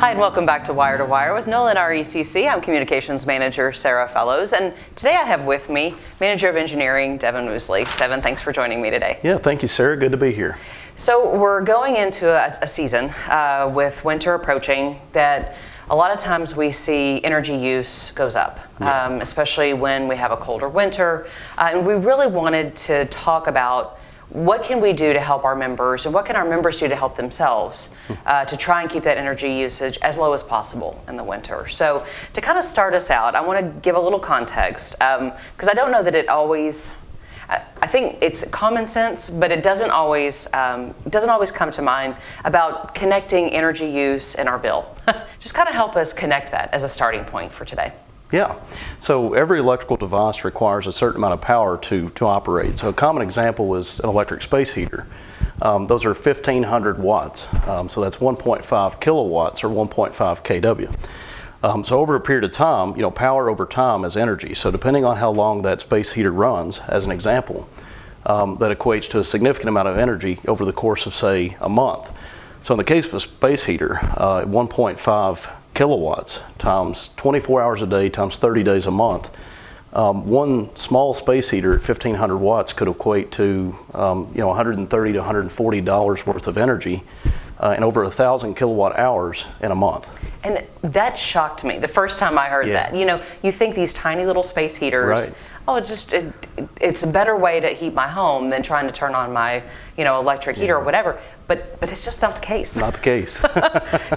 Hi, and welcome back to Wire with Nolin RECC. I'm Communications Manager Sarah Fellows, and today I have with me Manager of Engineering Devin Woosley. Devin, thanks for joining me today. Yeah, thank you, Sarah. Good to be here. So we're going into a season with winter approaching that a lot of times we see energy use goes up, especially when we have a colder winter. And we really wanted to talk about what can we do to help our members, and what can our members do to help themselves to try and keep that energy usage as low as possible in the winter. So to kind of start us out, I want to give a little context, because I don't know that it always, I think it's common sense, but it doesn't always come to mind about connecting energy use and our bill. Just kind of help us connect that as a starting point for today. Yeah, so every electrical device requires a certain amount of power to operate. So a common example is an electric space heater. Those are 1,500 watts, so that's 1.5 kilowatts or 1.5 kW. So over a period of time, power over time is energy. So depending on how long that space heater runs, as an example, that equates to a significant amount of energy over the course of, say, a month. So in the case of a space heater, 1.5 kilowatts times 24 hours a day times 30 days a month, one small space heater at 1,500 watts could equate to $130 to $140 worth of energy and over 1,000 kilowatt hours in a month. And that shocked me the first time I heard that. You think these tiny little space heaters, it's a better way to heat my home than trying to turn on my electric heater or whatever. But it's just not the case. Not the case.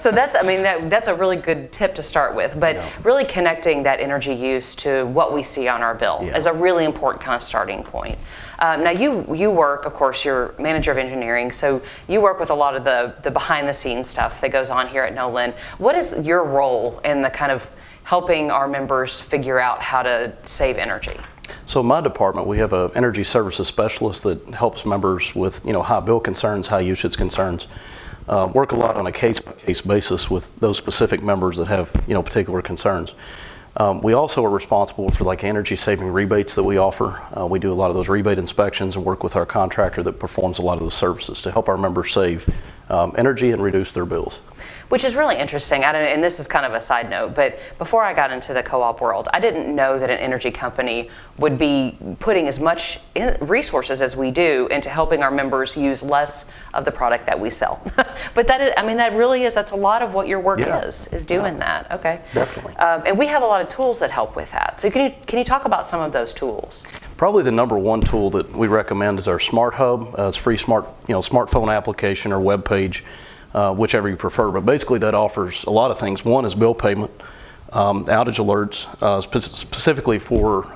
So that's a really good tip to start with. But really connecting that energy use to what we see on our bill is a really important kind of starting point. Now you work, of course, you're manager of engineering, so you work with a lot of the behind the scenes stuff that goes on here at Nolin. What is your role in the kind of helping our members figure out how to save energy? So in my department, we have an energy services specialist that helps members with high bill concerns, high usage concerns. Work a lot on a case-by-case basis with those specific members that have particular concerns. We also are responsible for energy saving rebates that we offer. We do a lot of those rebate inspections and work with our contractor that performs a lot of those services to help our members save energy and reduce their bills. Which is really interesting, and this is kind of a side note, but before I got into the co-op world, I didn't know that an energy company would be putting as much resources as we do into helping our members use less of the product that we sell. But that's a lot of what your work is doing that. Okay. Definitely. And we have a lot of tools that help with that. So can you talk about some of those tools? Probably the number one tool that we recommend is our Smart Hub. It's a free smartphone application or web page, whichever you prefer. But basically that offers a lot of things. One is bill payment, outage alerts, specifically for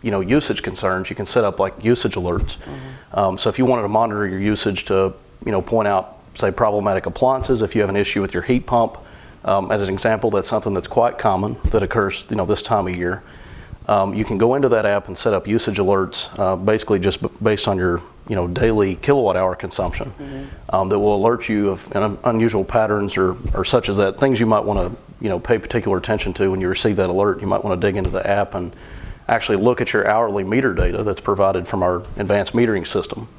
usage concerns. You can set up usage alerts. So if you wanted to monitor your usage to point out, say, problematic appliances, if you have an issue with your heat pump, as an example, that's something that's quite common that occurs this time of year. You can go into that app and set up usage alerts, basically just based on your daily kilowatt hour consumption, that will alert you of unusual patterns or such as that, things you might want to pay particular attention to when you receive that alert. You might want to dig into the app and actually look at your hourly meter data that's provided from our advanced metering system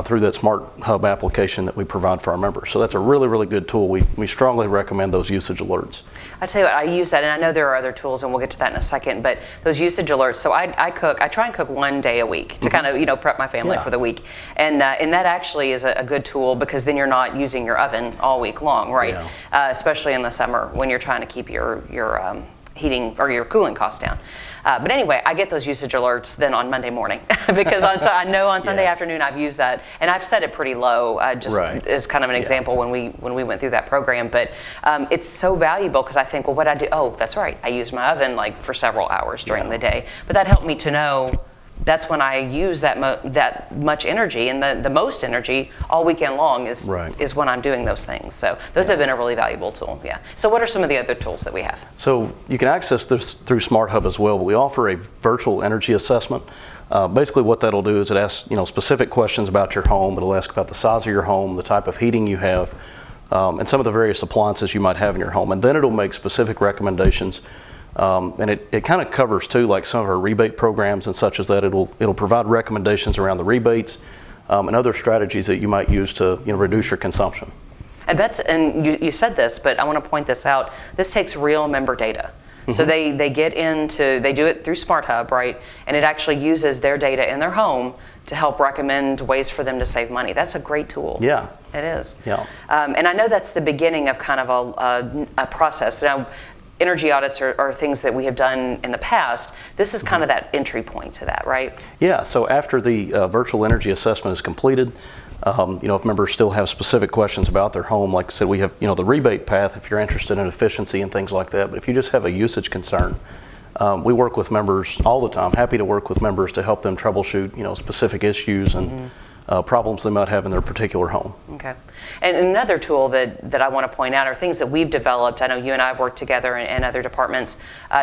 through that Smart Hub application that we provide for our members. So that's a really, really good tool. We strongly recommend those usage alerts. I tell you what, I use that, and I know there are other tools, and we'll get to that in a second, but those usage alerts, so I try and cook one day a week to kind of prep my family for the week. And that actually is a good tool, because then you're not using your oven all week long, right? Especially in the summer when you're trying to keep your heating or your cooling costs down. But anyway, I get those usage alerts then on Monday morning because I know on Sunday afternoon I've used that, and I've set it pretty low, just as kind of an example when we went through that program. But it's so valuable, because I think, well, what I do? Oh, that's right, I used my oven for several hours during the day. But that helped me to know that's when I use that much energy, and the most energy all weekend long is when I'm doing those things. So those have been a really valuable tool. Yeah. So what are some of the other tools that we have? So you can access this through Smart Hub as well, but we offer a virtual energy assessment. Basically what that'll do is it asks specific questions about your home. It'll ask about the size of your home, the type of heating you have, and some of the various appliances you might have in your home. And then it'll make specific recommendations. And it kind of covers too, some of our rebate programs and such as that. It'll provide recommendations around the rebates and other strategies that you might use to reduce your consumption. And you said this, but I want to point this out. This takes real member data. So they do it through Smart Hub, right? And it actually uses their data in their home to help recommend ways for them to save money. That's a great tool. Yeah. It is. Yeah. And I know that's the beginning of kind of a process. Now, energy audits are things that we have done in the past. This is kind of that entry point to that, right? Yeah, so after the virtual energy assessment is completed, if members still have specific questions about their home, like I said, we have the rebate path if you're interested in efficiency and things like that. But if you just have a usage concern, we work with members all the time. Happy to work with members to help them troubleshoot specific issues and problems they might have in their particular home. Okay. And another tool that I want to point out are things that we've developed. I know you and I have worked together in other departments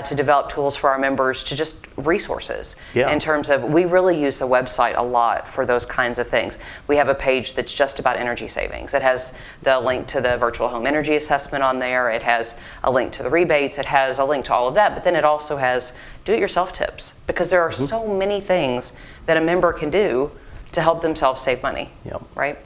to develop tools for our members to just resources. Yeah. In terms of, we really use the website a lot for those kinds of things. We have a page that's just about energy savings. It has the link to the virtual home energy assessment on there. It has a link to the rebates. It has a link to all of that. But then it also has do-it-yourself tips, because there are so many things that a member can do to help themselves save money. Yep. Right?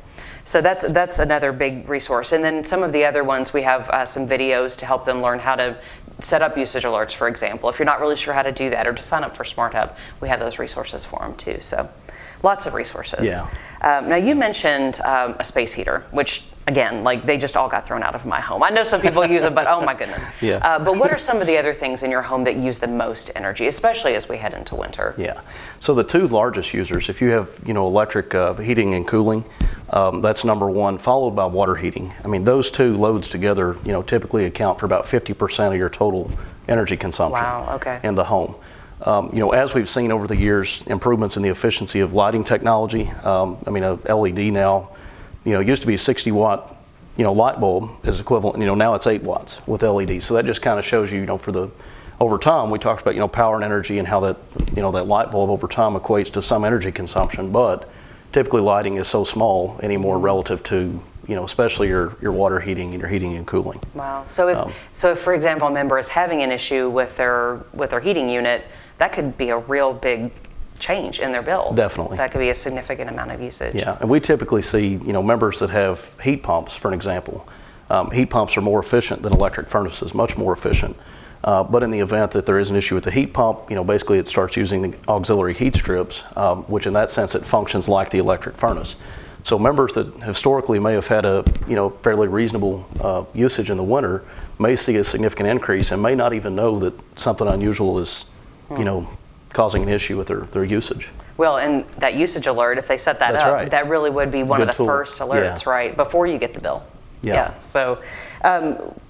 So that's another big resource. And then some of the other ones, we have some videos to help them learn how to set up usage alerts, for example. If you're not really sure how to do that, or to sign up for Smart Hub, we have those resources for them too. So lots of resources. Yeah. Now you mentioned a space heater, which again, like, they just all got thrown out of my home. I know some people use it, but oh my goodness. Yeah. But what are some of the other things in your home that use the most energy, especially as we head into winter? Yeah. So the two largest users, if you have electric heating and cooling, that's number one, followed by water heating. I mean, those two loads together, typically account for about 50% of your total energy consumption. Wow, okay. In the home. As we've seen over the years, improvements in the efficiency of lighting technology. A LED now, it used to be a 60-watt, light bulb is equivalent. Now it's 8 watts with LEDs. So that just kind of shows you, over time, we talked about, power and energy and how that, that light bulb over time equates to some energy consumption. But typically lighting is so small anymore relative to, especially your water heating and your heating and cooling. Wow. So if, for example, a member is having an issue with their heating unit, that could be a real big change in their bill. Definitely. That could be a significant amount of usage. Yeah, and we typically see, members that have heat pumps, for an example. Heat pumps are more efficient than electric furnaces, much more efficient. But in the event that there is an issue with the heat pump, basically it starts using the auxiliary heat strips, which in that sense it functions like the electric furnace. So members that historically may have had a fairly reasonable usage in the winter may see a significant increase and may not even know that something unusual is causing an issue with their usage. Well, and that usage alert, if they set that That's up, right. that really would be one of the tool. first alerts, Yeah. right, before you get the bill. Yeah. So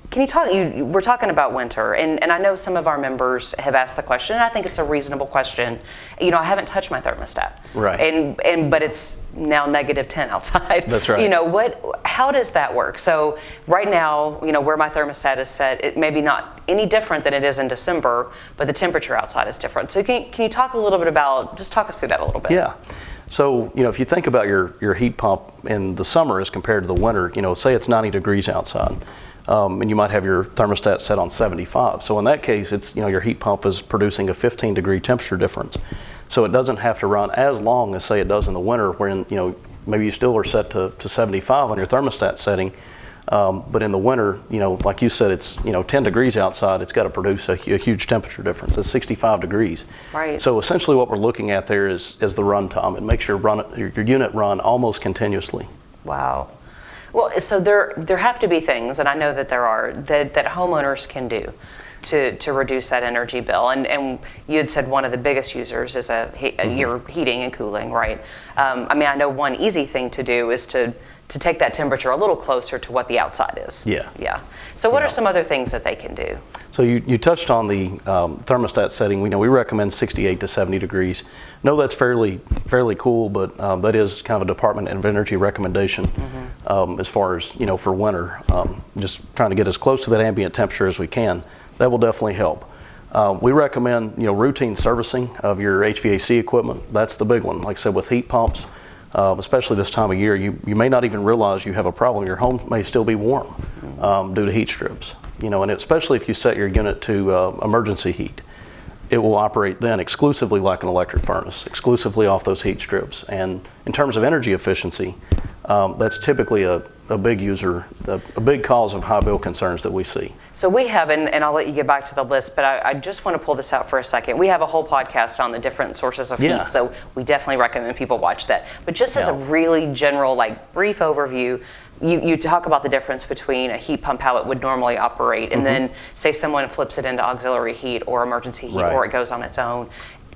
can you talk, we're talking about winter, and I know some of our members have asked the question, and I think it's a reasonable question. I haven't touched my thermostat. Right. But it's now -10 outside. That's right. How does that work? So right now, where my thermostat is set, it may be not any different than it is in December, but the temperature outside is different. So can you talk a little bit just talk us through that a little bit? Yeah. So, if you think about your heat pump in the summer as compared to the winter, say it's 90 degrees outside, and you might have your thermostat set on 75. So in that case, it's, your heat pump is producing a 15-degree temperature difference. So it doesn't have to run as long as, say, it does in the winter, wherein, maybe you still are set to 75 on your thermostat setting. But in the winter, like you said, it's 10 degrees outside. It's got to produce a huge temperature difference. It's 65 degrees. Right. So essentially, what we're looking at there is the run time. It makes your unit run almost continuously. Wow. Well, so there have to be things, and I know that there are, that homeowners can do to reduce that energy bill. And you had said one of the biggest users is your heating and cooling, right? I know one easy thing to do is to take that temperature a little closer to what the outside is. Yeah. Yeah. So what are some other things that they can do? So you touched on the thermostat setting. We recommend 68 to 70 degrees. No, that's fairly cool, but that is kind of a Department of Energy recommendation as far as, for winter. Just trying to get as close to that ambient temperature as we can. That will definitely help. We recommend, routine servicing of your HVAC equipment. That's the big one. Like I said, with heat pumps, especially this time of year, you may not even realize you have a problem. Your home may still be warm due to heat strips. And especially if you set your unit to emergency heat, it will operate then exclusively like an electric furnace, exclusively off those heat strips. And in terms of energy efficiency, that's typically a big user, a big cause of high bill concerns that we see. So we have, and I'll let you get back to the list, but I just want to pull this out for a second. We have a whole podcast on the different sources of heat, so we definitely recommend people watch that. But just as a really general, like brief overview, you talk about the difference between a heat pump, how it would normally operate, and then say someone flips it into auxiliary heat or emergency heat, or it goes on its own.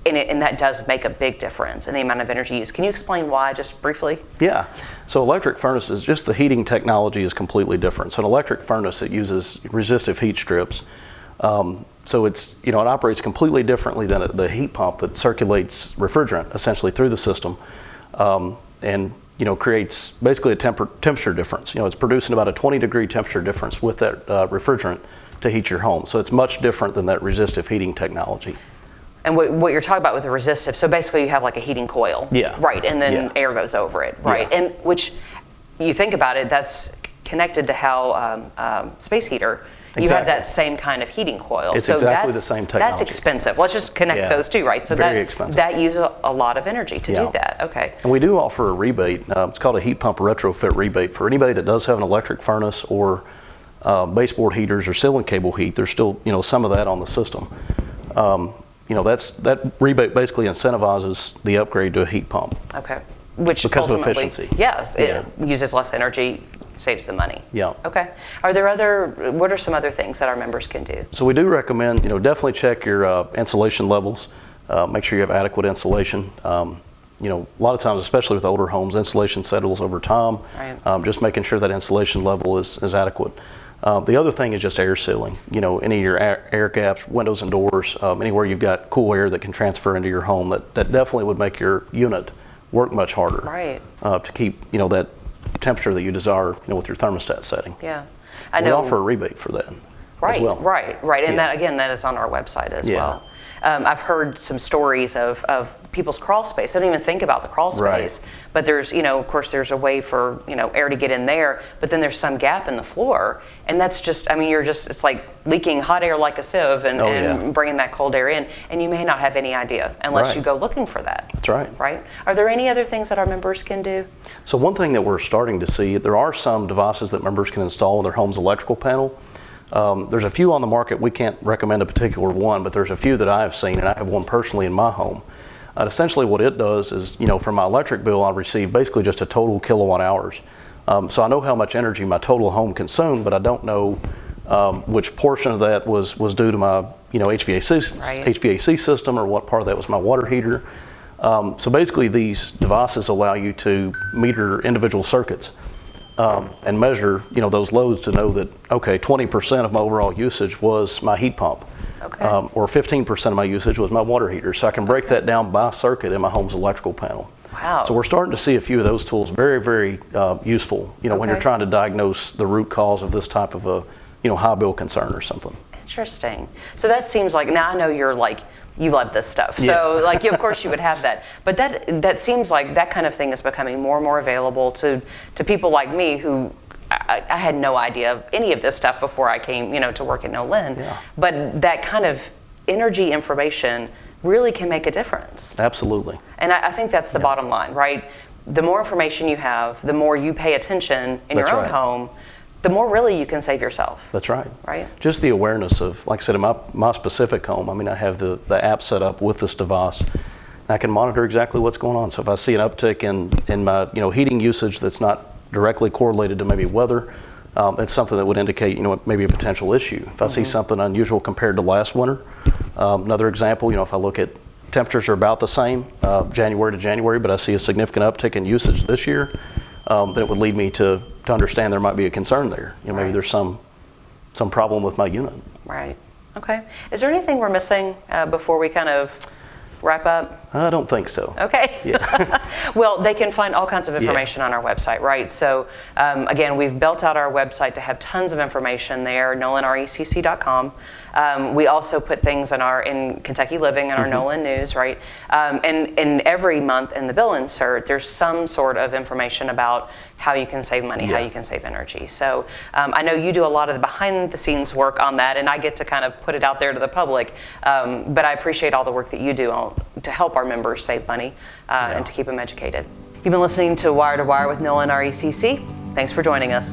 And that does make a big difference in the amount of energy used. Can you explain why, just briefly? Yeah. So electric furnaces, just the heating technology is completely different. So an electric furnace, it uses resistive heat strips. So it's, it operates completely differently than the heat pump that circulates refrigerant essentially through the system, and creates basically a temperature difference. It's producing about a 20-degree temperature difference with that refrigerant to heat your home. So it's much different than that resistive heating technology. And what you're talking about with the resistive, so basically you have like a heating coil, right, and then air goes over it, right, and which you think about it, that's connected to how space heater, you have that same kind of heating coil. It's exactly the same technology. That's expensive. Let's just connect those two, right? So very expensive. That uses a lot of energy to do that. Okay. And we do offer a rebate. It's called a heat pump retrofit rebate for anybody that does have an electric furnace or baseboard heaters or ceiling cable heat. There's still some of that on the system. That rebate basically incentivizes the upgrade to a heat pump. Okay. Which because of efficiency. Yes, it uses less energy, saves the money. Yeah. Okay. What are some other things that our members can do? So we do recommend, definitely check your insulation levels. Make sure you have adequate insulation. A lot of times, especially with older homes, insulation settles over time. Right. Just making sure that insulation level is adequate. The other thing is just air sealing. Any of your air gaps, windows and doors, anywhere you've got cool air that can transfer into your home, that definitely would make your unit work much harder. Right. To keep that temperature that you desire, with your thermostat setting. Yeah. We offer a rebate for that as well. Right. And that is on our website as well. I've heard some stories of people's crawl space. They don't even think about the crawl space. Right. But there's, of course, there's a way for, air to get in there, but then there's some gap in the floor. And that's just, it's like leaking hot air like a sieve and bringing that cold air in. And you may not have any idea unless you go looking for that. That's right. Right? Are there any other things that our members can do? So one thing that we're starting to see, there are some devices that members can install in their home's electrical panel. There's a few on the market. We can't recommend a particular one, but there's a few that I have seen, and I have one personally in my home. Essentially what it does is, for my electric bill, I receive basically just a total kilowatt hours. So I know how much energy my total home consumed, but I don't know which portion of that was due to my HVAC system, or what part of that was my water heater. So basically these devices allow you to meter individual circuits. And measure, those loads to know that, okay, 20% of my overall usage was my heat pump, or 15% of my usage was my water heater. So I can break that down by circuit in my home's electrical panel. Wow. So we're starting to see a few of those tools very, very useful, when you're trying to diagnose the root cause of this type of a, high bill concern or something. Interesting. So that seems like, now I know you're like, you love this stuff. So of course you would have that. But that seems like that kind of thing is becoming more and more available to people like me who I had no idea of any of this stuff before I came, to work at Nolin. Yeah. But that kind of energy information really can make a difference. Absolutely. And I think that's the bottom line, right? The more information you have, the more you pay attention in your own home, the more really you can save yourself. That's right. Right. Just the awareness of, like I said, in my specific home, I have the app set up with this device, and I can monitor exactly what's going on. So if I see an uptick in my heating usage that's not directly correlated to maybe weather, it's something that would indicate maybe a potential issue. If I see something unusual compared to last winter, another example, if I look at temperatures are about the same January to January, but I see a significant uptick in usage this year, then it would lead me to understand there might be a concern there. Maybe there's some problem with my unit. Right. Okay. Is there anything we're missing before we kind of wrap up? I don't think so. Okay. Yeah. Well, they can find all kinds of information on our website, right? So again, we've built out our website to have tons of information there, NolinRECC.com. We also put things in Kentucky Living and our Nolin News, right? And every month in the bill insert, there's some sort of information about how you can save money, how you can save energy. So I know you do a lot of the behind the scenes work on that, and I get to kind of put it out there to the public. But I appreciate all the work that you do to help our members save money and to keep them educated. You've been listening to Wire with Nolin RECC. Thanks for joining us.